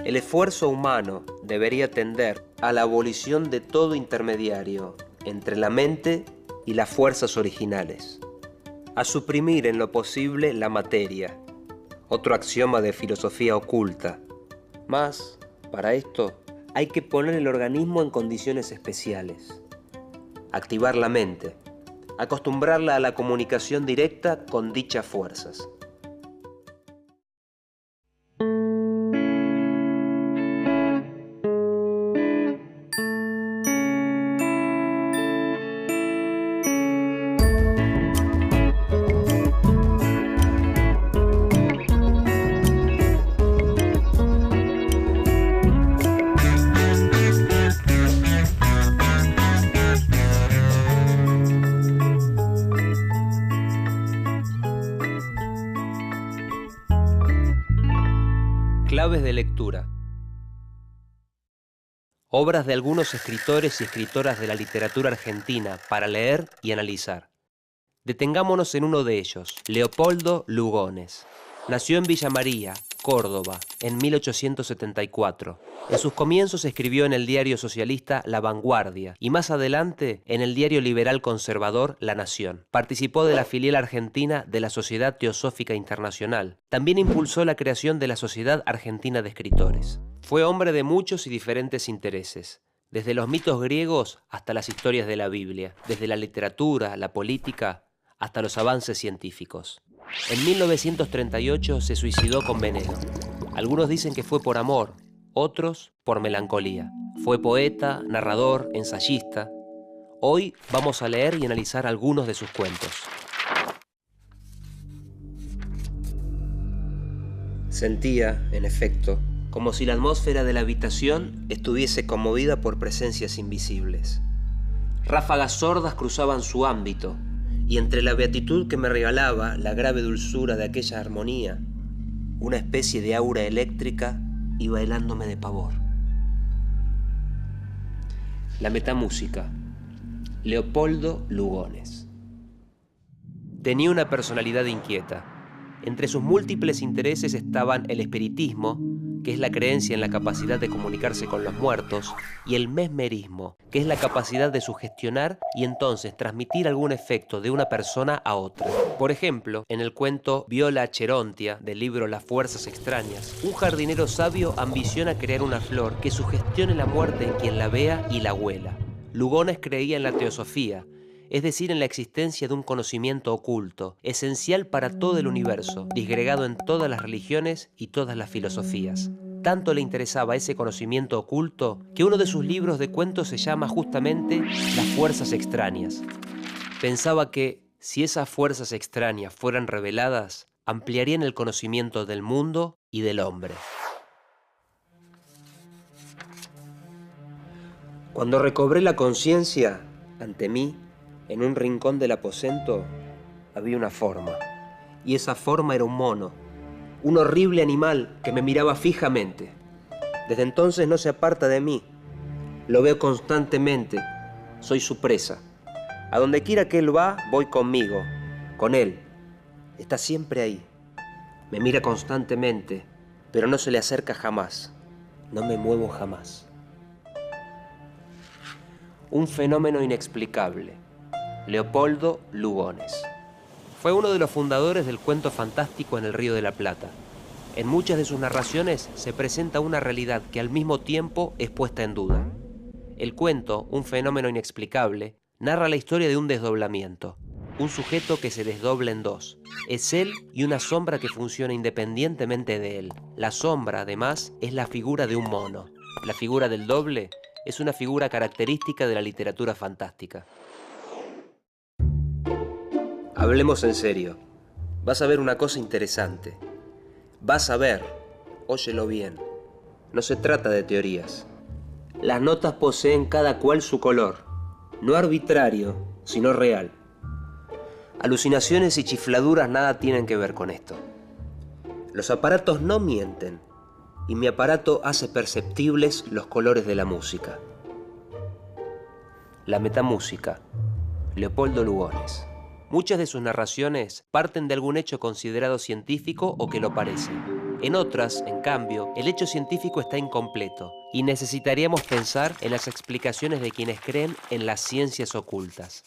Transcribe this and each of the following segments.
El esfuerzo humano debería tender a la abolición de todo intermediario entre la mente y las fuerzas originales, a suprimir en lo posible la materia, otro axioma de filosofía oculta. Mas, para esto, hay que poner el organismo en condiciones especiales, activar la mente, acostumbrarla a la comunicación directa con dichas fuerzas. Claves de lectura. Obras de algunos escritores y escritoras de la literatura argentina para leer y analizar. Detengámonos en uno de ellos, Leopoldo Lugones. Nació en Villa María, Córdoba, en 1874. En sus comienzos escribió en el diario socialista La Vanguardia y más adelante en el diario liberal conservador La Nación. Participó de la filial argentina de la Sociedad Teosófica Internacional. También impulsó la creación de la Sociedad Argentina de Escritores. Fue hombre de muchos y diferentes intereses, desde los mitos griegos hasta las historias de la Biblia, desde la literatura, la política, hasta los avances científicos. En 1938 se suicidó con veneno. Algunos dicen que fue por amor, otros por melancolía. Fue poeta, narrador, ensayista. Hoy vamos a leer y analizar algunos de sus cuentos. Sentía, en efecto, como si la atmósfera de la habitación estuviese conmovida por presencias invisibles. Ráfagas sordas cruzaban su ámbito, y entre la beatitud que me regalaba la grave dulzura de aquella armonía, una especie de aura eléctrica iba helándome de pavor. La metamúsica. Leopoldo Lugones. Tenía una personalidad inquieta. Entre sus múltiples intereses estaban el espiritismo, que es la creencia en la capacidad de comunicarse con los muertos, y el mesmerismo, que es la capacidad de sugestionar y entonces transmitir algún efecto de una persona a otra. Por ejemplo, en el cuento Viola Cherontia, del libro Las fuerzas extrañas, un jardinero sabio ambiciona crear una flor que sugestione la muerte en quien la vea y la huela. Lugones creía en la teosofía, es decir, en la existencia de un conocimiento oculto, esencial para todo el universo, disgregado en todas las religiones y todas las filosofías. Tanto le interesaba ese conocimiento oculto que uno de sus libros de cuentos se llama justamente Las fuerzas extrañas. Pensaba que, si esas fuerzas extrañas fueran reveladas, ampliarían el conocimiento del mundo y del hombre. Cuando recobré la conciencia, ante mí, en un rincón del aposento, había una forma. Y esa forma era un mono, un horrible animal que me miraba fijamente. Desde entonces no se aparta de mí. Lo veo constantemente. Soy su presa. A donde quiera que él va, voy conmigo, con él. Está siempre ahí. Me mira constantemente, pero no se le acerca jamás. No me muevo jamás. Un fenómeno inexplicable. Leopoldo Lugones. Fue uno de los fundadores del cuento fantástico en el Río de la Plata. En muchas de sus narraciones se presenta una realidad que al mismo tiempo es puesta en duda. El cuento, un fenómeno inexplicable, narra la historia de un desdoblamiento. Un sujeto que se desdobla en dos. Es él y una sombra que funciona independientemente de él. La sombra, además, es la figura de un mono. La figura del doble es una figura característica de la literatura fantástica. Hablemos en serio. Vas a ver una cosa interesante. Vas a ver, óyelo bien. No se trata de teorías. Las notas poseen cada cual su color, no arbitrario, sino real. Alucinaciones y chifladuras nada tienen que ver con esto. Los aparatos no mienten, y mi aparato hace perceptibles los colores de la música. La metamúsica. Leopoldo Lugones. Muchas de sus narraciones parten de algún hecho considerado científico o que lo parece. En otras, en cambio, el hecho científico está incompleto y necesitaríamos pensar en las explicaciones de quienes creen en las ciencias ocultas.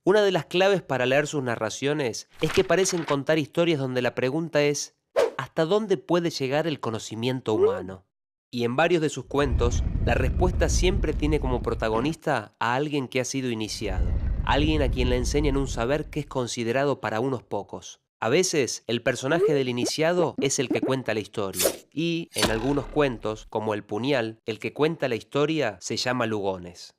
Una de las claves para leer sus narraciones es que parecen contar historias donde la pregunta es ¿hasta dónde puede llegar el conocimiento humano? Y en varios de sus cuentos, la respuesta siempre tiene como protagonista a alguien que ha sido iniciado, alguien a quien le enseñan un saber que es considerado para unos pocos. A veces, el personaje del iniciado es el que cuenta la historia, y, en algunos cuentos, como El Puñal, el que cuenta la historia se llama Lugones.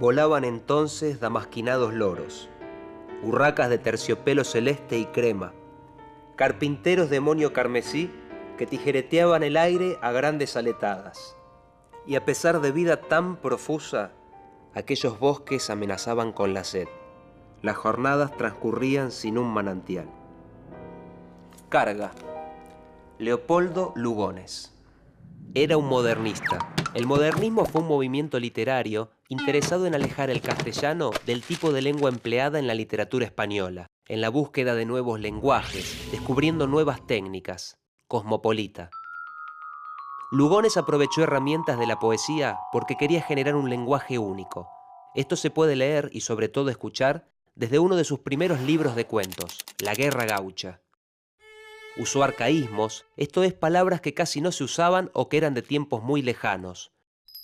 Volaban entonces damasquinados loros, urracas de terciopelo celeste y crema, carpinteros de monio carmesí que tijereteaban el aire a grandes aletadas. Y a pesar de vida tan profusa, aquellos bosques amenazaban con la sed. Las jornadas transcurrían sin un manantial. Carga. Leopoldo Lugones. Era un modernista. El modernismo fue un movimiento literario interesado en alejar el castellano del tipo de lengua empleada en la literatura española, en la búsqueda de nuevos lenguajes, descubriendo nuevas técnicas. Cosmopolita. Lugones aprovechó herramientas de la poesía porque quería generar un lenguaje único. Esto se puede leer y sobre todo escuchar desde uno de sus primeros libros de cuentos, La Guerra Gaucha. Usó arcaísmos, esto es, palabras que casi no se usaban o que eran de tiempos muy lejanos,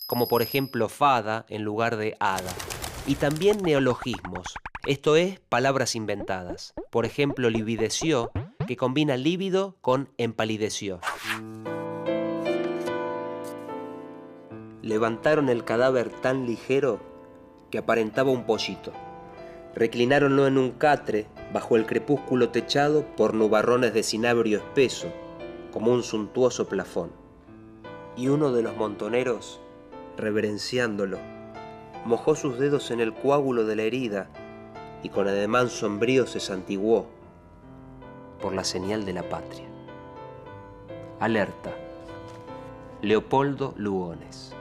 como por ejemplo fada en lugar de hada. Y también neologismos, esto es, palabras inventadas. Por ejemplo, livideció, que combina lívido con empalideció. Levantaron el cadáver tan ligero que aparentaba un pollito. Reclináronlo en un catre bajo el crepúsculo techado por nubarrones de cinabrio espeso, como un suntuoso plafón. Y uno de los montoneros, reverenciándolo, mojó sus dedos en el coágulo de la herida y con ademán sombrío se santiguó por la señal de la patria. Alerta. Leopoldo Lugones.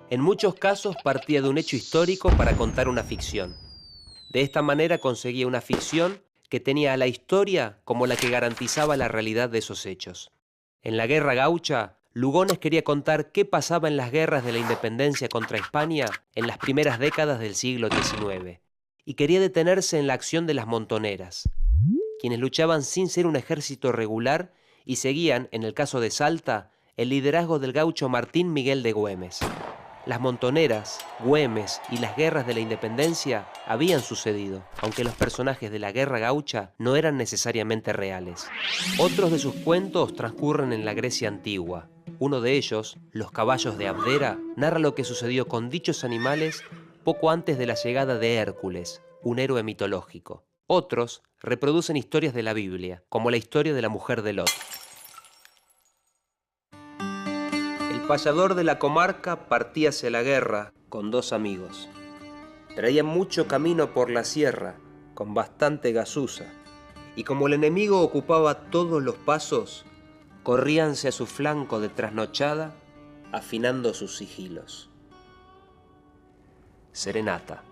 En muchos casos partía de un hecho histórico para contar una ficción. De esta manera conseguía una ficción que tenía a la historia como la que garantizaba la realidad de esos hechos. En la Guerra Gaucha, Lugones quería contar qué pasaba en las guerras de la independencia contra España en las primeras décadas del siglo XIX, y quería detenerse en la acción de las montoneras, quienes luchaban sin ser un ejército regular y seguían, en el caso de Salta, el liderazgo del gaucho Martín Miguel de Güemes. Las montoneras, Güemes y las guerras de la independencia habían sucedido, aunque los personajes de la Guerra Gaucha no eran necesariamente reales. Otros de sus cuentos transcurren en la Grecia antigua. Uno de ellos, Los caballos de Abdera, narra lo que sucedió con dichos animales poco antes de la llegada de Hércules, un héroe mitológico. Otros reproducen historias de la Biblia, como la historia de la mujer de Lot. El payador de la comarca partía hacia la guerra con dos amigos. Traían mucho camino por la sierra, con bastante gazuza, y como el enemigo ocupaba todos los pasos, corríanse a su flanco de trasnochada, afinando sus sigilos. Serenata.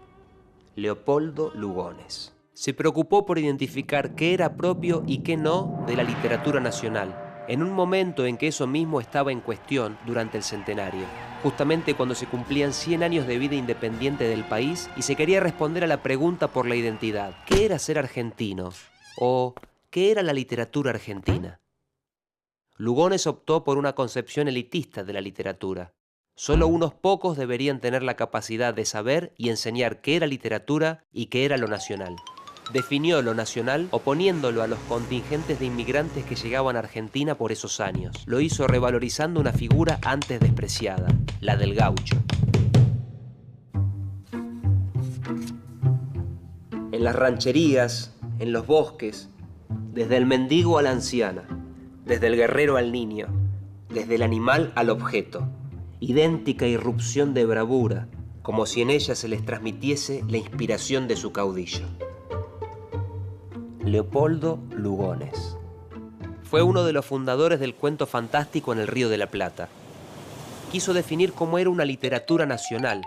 Leopoldo Lugones. Se preocupó por identificar qué era propio y qué no de la literatura nacional, en un momento en que eso mismo estaba en cuestión durante el centenario, justamente cuando se cumplían 100 años de vida independiente del país y se quería responder a la pregunta por la identidad. ¿Qué era ser argentino? ¿O qué era la literatura argentina? Lugones optó por una concepción elitista de la literatura. Solo unos pocos deberían tener la capacidad de saber y enseñar qué era literatura y qué era lo nacional. Definió lo nacional oponiéndolo a los contingentes de inmigrantes que llegaban a Argentina por esos años. Lo hizo revalorizando una figura antes despreciada, la del gaucho. En las rancherías, en los bosques, desde el mendigo a la anciana, desde el guerrero al niño, desde el animal al objeto, idéntica irrupción de bravura, como si en ella se les transmitiese la inspiración de su caudillo. Leopoldo Lugones. Fue uno de los fundadores del cuento fantástico en el Río de la Plata. Quiso definir cómo era una literatura nacional.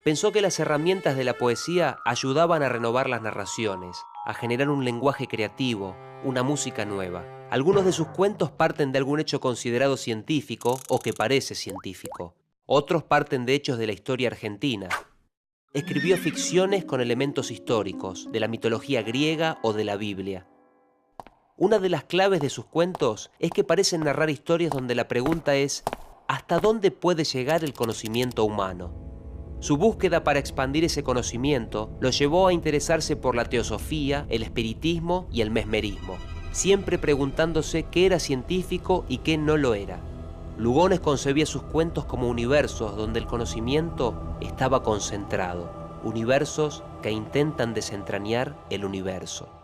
Pensó que las herramientas de la poesía ayudaban a renovar las narraciones, a generar un lenguaje creativo, una música nueva. Algunos de sus cuentos parten de algún hecho considerado científico o que parece científico. Otros parten de hechos de la historia argentina. Escribió ficciones con elementos históricos, de la mitología griega o de la Biblia. Una de las claves de sus cuentos es que parecen narrar historias donde la pregunta es ¿hasta dónde puede llegar el conocimiento humano? Su búsqueda para expandir ese conocimiento lo llevó a interesarse por la teosofía, el espiritismo y el mesmerismo, siempre preguntándose qué era científico y qué no lo era. Lugones concebía sus cuentos como universos donde el conocimiento estaba concentrado, universos que intentan desentrañar el universo.